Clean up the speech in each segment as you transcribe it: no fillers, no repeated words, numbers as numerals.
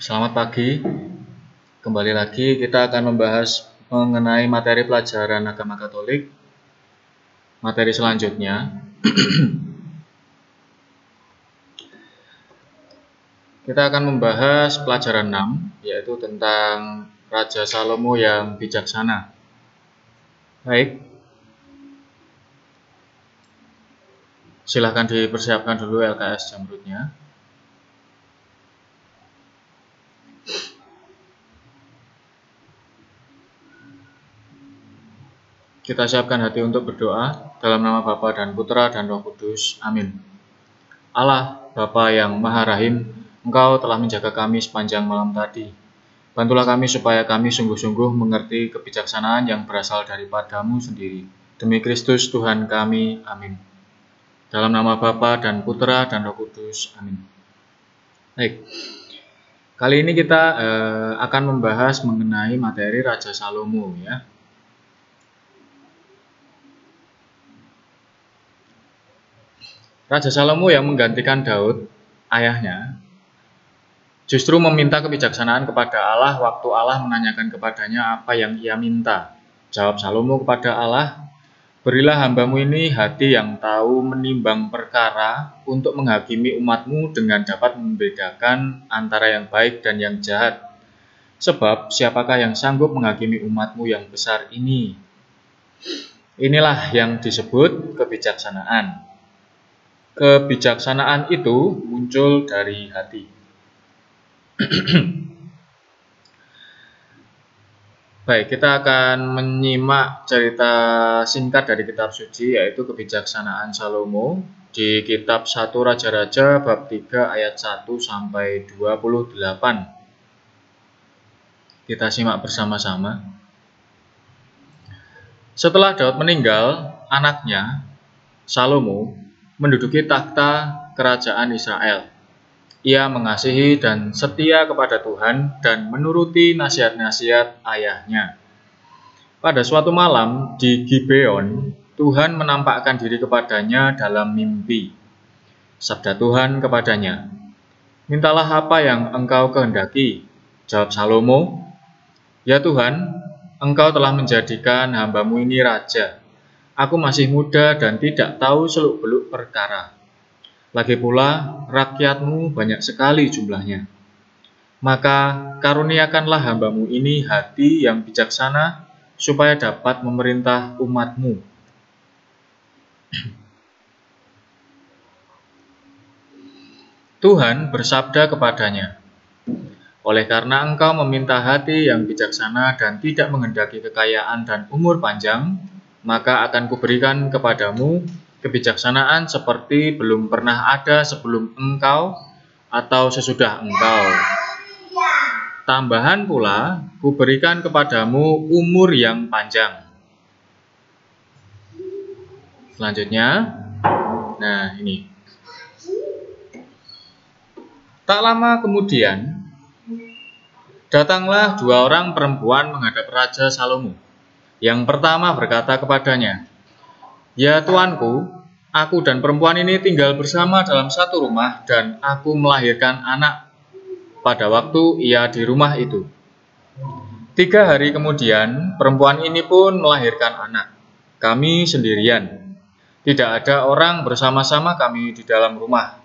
Selamat pagi, kembali lagi kita akan membahas mengenai materi pelajaran agama Katolik. Materi selanjutnya, kita akan membahas pelajaran 6, yaitu tentang Raja Salomo yang bijaksana. Baik, silahkan dipersiapkan dulu LKS Jamrutnya. Kita siapkan hati untuk berdoa dalam nama Bapa dan Putra dan Roh Kudus. Amin. Allah, Bapa yang Maha Rahim, Engkau telah menjaga kami sepanjang malam tadi. Bantulah kami supaya kami sungguh-sungguh mengerti kebijaksanaan yang berasal daripada-Mu sendiri. Demi Kristus Tuhan kami. Amin. Dalam nama Bapa dan Putra dan Roh Kudus. Amin. Baik. Kali ini kita akan membahas mengenai materi Raja Salomo, ya. Raja Salomo yang menggantikan Daud, ayahnya, justru meminta kebijaksanaan kepada Allah waktu Allah menanyakan kepadanya apa yang ia minta. Jawab Salomo kepada Allah, "Berilah hamba-Mu ini hati yang tahu menimbang perkara untuk menghakimi umat-Mu dengan dapat membedakan antara yang baik dan yang jahat. Sebab siapakah yang sanggup menghakimi umat-Mu yang besar ini?" Inilah yang disebut kebijaksanaan. Kebijaksanaan itu muncul dari hati. Baik, kita akan menyimak cerita singkat dari kitab suci, yaitu kebijaksanaan Salomo di kitab 1 Raja-Raja bab 3 ayat 1 sampai 28. Kita simak bersama-sama. Setelah Daud meninggal, anaknya Salomo menduduki takhta kerajaan Israel. Ia mengasihi dan setia kepada Tuhan dan menuruti nasihat-nasihat ayahnya. Pada suatu malam di Gibeon, Tuhan menampakkan diri kepadanya dalam mimpi. Sabda Tuhan kepadanya, "Mintalah apa yang engkau kehendaki." Jawab Salomo, "Ya Tuhan, Engkau telah menjadikan hamba-Mu ini raja. Aku masih muda dan tidak tahu seluk-beluk perkara. Lagi pula rakyat-Mu banyak sekali jumlahnya. Maka karuniakanlah hamba-Mu ini hati yang bijaksana supaya dapat memerintah umat-Mu." Tuhan bersabda kepadanya, "Oleh karena engkau meminta hati yang bijaksana dan tidak menghendaki kekayaan dan umur panjang, maka akan kuberikan kepadamu kebijaksanaan seperti belum pernah ada sebelum engkau atau sesudah engkau. Tambahan pula, kuberikan kepadamu umur yang panjang." Selanjutnya, nah ini. Tak lama kemudian, datanglah dua orang perempuan menghadap Raja Salomo. Yang pertama berkata kepadanya, "Ya Tuanku, aku dan perempuan ini tinggal bersama dalam satu rumah dan aku melahirkan anak pada waktu ia di rumah itu. 3 hari kemudian, perempuan ini pun melahirkan anak. Kami sendirian. Tidak ada orang bersama-sama kami di dalam rumah.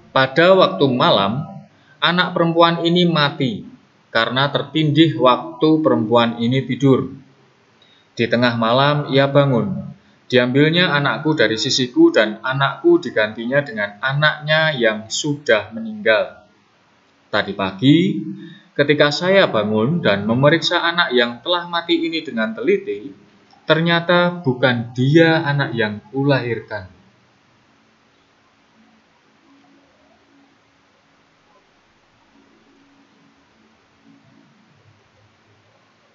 Pada waktu malam, anak perempuan ini mati karena tertindih waktu perempuan ini tidur. Di tengah malam ia bangun. Diambilnya anakku dari sisiku dan anakku digantinya dengan anaknya yang sudah meninggal. Tadi pagi, ketika saya bangun dan memeriksa anak yang telah mati ini dengan teliti, ternyata bukan dia anak yang kulahirkan."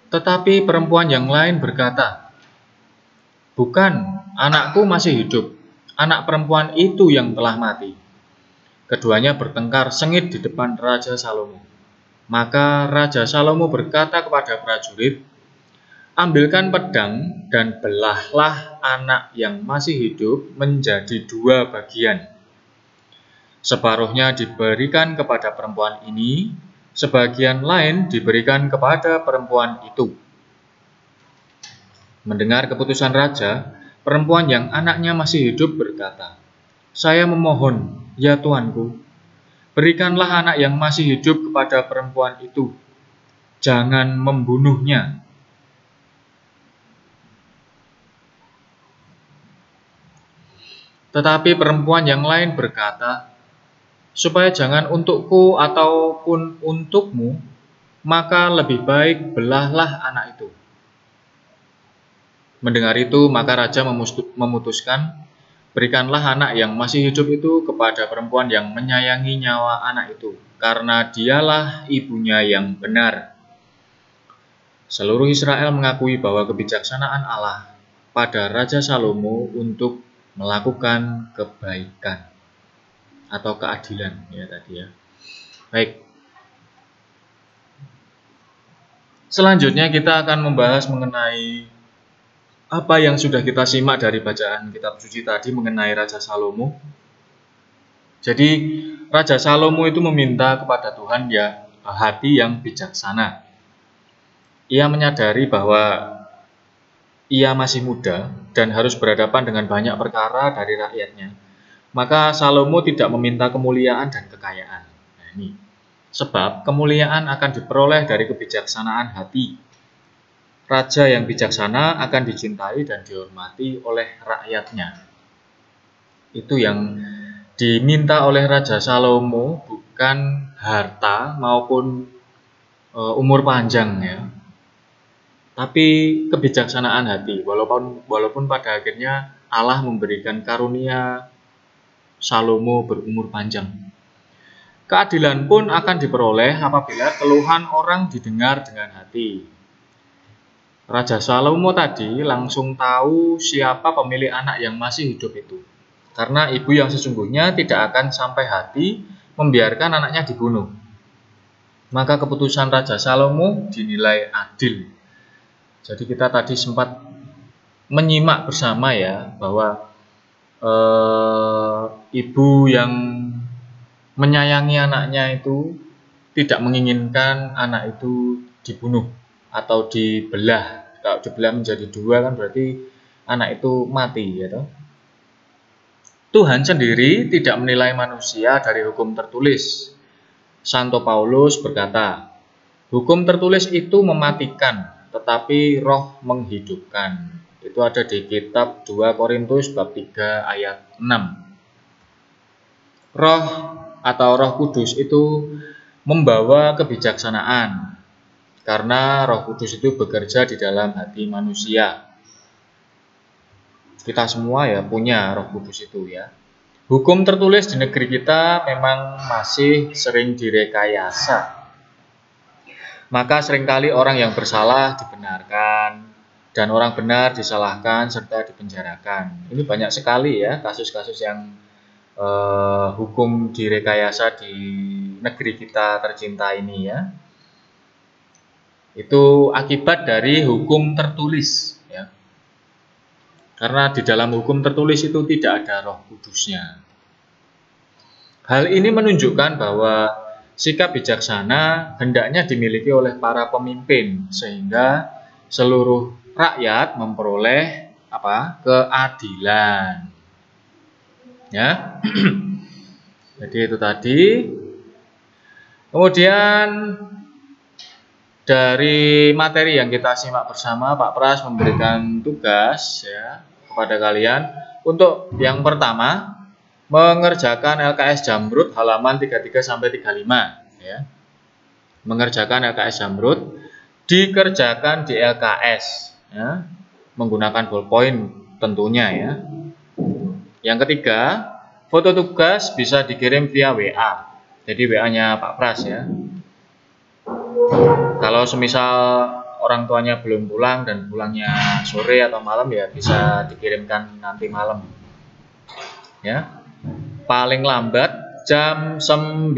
Tetapi perempuan yang lain berkata, "Bukan, anakku masih hidup. Anak perempuan itu yang telah mati." Keduanya bertengkar sengit di depan Raja Salomo. Maka Raja Salomo berkata kepada prajurit, "Ambilkan pedang dan belahlah anak yang masih hidup menjadi 2 bagian. Separuhnya diberikan kepada perempuan ini, sebagian lain diberikan kepada perempuan itu. Mendengar keputusan raja, perempuan yang anaknya masih hidup berkata, "Saya memohon, ya tuanku, berikanlah anak yang masih hidup kepada perempuan itu. Jangan membunuhnya." Tetapi perempuan yang lain berkata, "Supaya jangan untukku ataupun untukmu, maka lebih baik belahlah anak itu." Mendengar itu, maka raja memutuskan, "Berikanlah anak yang masih hidup itu kepada perempuan yang menyayangi nyawa anak itu, karena dialah ibunya yang benar." Seluruh Israel mengakui bahwa kebijaksanaan Allah pada Raja Salomo untuk melakukan kebaikan atau keadilan ya tadi ya. Baik. Selanjutnya kita akan membahas mengenai apa yang sudah kita simak dari bacaan kitab suci tadi mengenai Raja Salomo. Jadi Raja Salomo itu meminta kepada Tuhan ya hati yang bijaksana. Ia menyadari bahwa ia masih muda dan harus berhadapan dengan banyak perkara dari rakyatnya. Maka Salomo tidak meminta kemuliaan dan kekayaan. Nah, ini sebab kemuliaan akan diperoleh dari kebijaksanaan hati. Raja yang bijaksana akan dicintai dan dihormati oleh rakyatnya. Itu yang diminta oleh Raja Salomo, bukan harta maupun umur panjang ya. Tapi kebijaksanaan hati, walaupun pada akhirnya Allah memberikan karunia Salomo berumur panjang. Keadilan pun akan diperoleh apabila keluhan orang didengar dengan hati. Raja Salomo tadi langsung tahu siapa pemilik anak yang masih hidup itu. Karena ibu yang sesungguhnya tidak akan sampai hati membiarkan anaknya dibunuh. Maka keputusan Raja Salomo dinilai adil. Jadi kita tadi sempat menyimak bersama ya bahwa ibu yang menyayangi anaknya itu tidak menginginkan anak itu dibunuh atau dibelah. Kalau dibelah menjadi dua kan berarti anak itu mati ya toh. Tuhan sendiri tidak menilai manusia dari hukum tertulis. Santo Paulus berkata, "Hukum tertulis itu mematikan, tetapi roh menghidupkan." Itu ada di kitab 2 Korintus bab 3 ayat 6. Roh atau Roh Kudus itu membawa kebijaksanaan, karena Roh Kudus itu bekerja di dalam hati manusia. Kita semua ya punya Roh Kudus itu ya. Hukum tertulis di negeri kita memang masih sering direkayasa. Maka seringkali orang yang bersalah dibenarkan dan orang benar disalahkan serta dipenjarakan. Ini banyak sekali ya kasus-kasus yang hukum direkayasa di negeri kita tercinta ini ya. Itu akibat dari hukum tertulis ya. Karena di dalam hukum tertulis itu tidak ada Roh Kudusnya. Hal ini menunjukkan bahwa sikap bijaksana hendaknya dimiliki oleh para pemimpin sehingga seluruh rakyat memperoleh keadilan. Ya. Jadi itu tadi. Kemudian dari materi yang kita simak bersama, Pak Pras memberikan tugas ya kepada kalian untuk yang pertama mengerjakan LKS Jamrut halaman 33 sampai 35 ya. Mengerjakan LKS Jamrut dikerjakan di LKS ya, menggunakan ballpoint tentunya ya. Yang ketiga, foto tugas bisa dikirim via WA. Jadi WA-nya Pak Pras ya. Kalau semisal orang tuanya belum pulang dan pulangnya sore atau malam ya bisa dikirimkan nanti malam. Ya. Paling lambat jam 9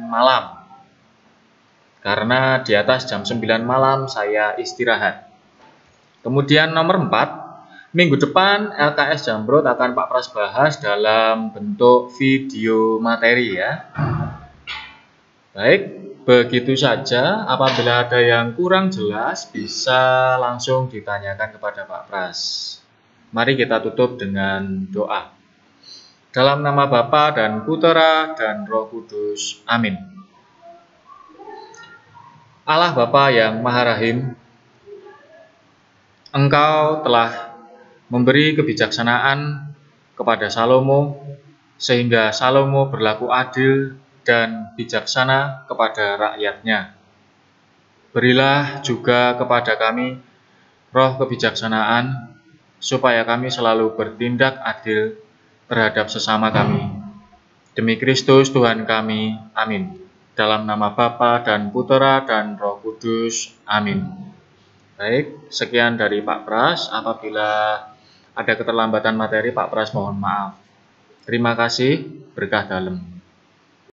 malam. Karena di atas jam 9 malam saya istirahat. Kemudian nomor 4, Minggu depan LKS Jamrut akan Pak Pras bahas dalam bentuk video materi ya. Baik, begitu saja. Apabila ada yang kurang jelas bisa langsung ditanyakan kepada Pak Pras. Mari kita tutup dengan doa. Dalam nama Bapa dan Putera dan Roh Kudus. Amin. Allah Bapa yang Maha Rahim, Engkau telah memberi kebijaksanaan kepada Salomo sehingga Salomo berlaku adil dan bijaksana kepada rakyatnya. Berilah juga kepada kami roh kebijaksanaan supaya kami selalu bertindak adil terhadap sesama kami. Demi Kristus Tuhan kami, amin. Dalam nama Bapa dan Putera dan Roh Kudus, amin. Baik, sekian dari Pak Pras. Apabila ada keterlambatan materi, Pak Pras mohon maaf. Terima kasih, berkah dalam.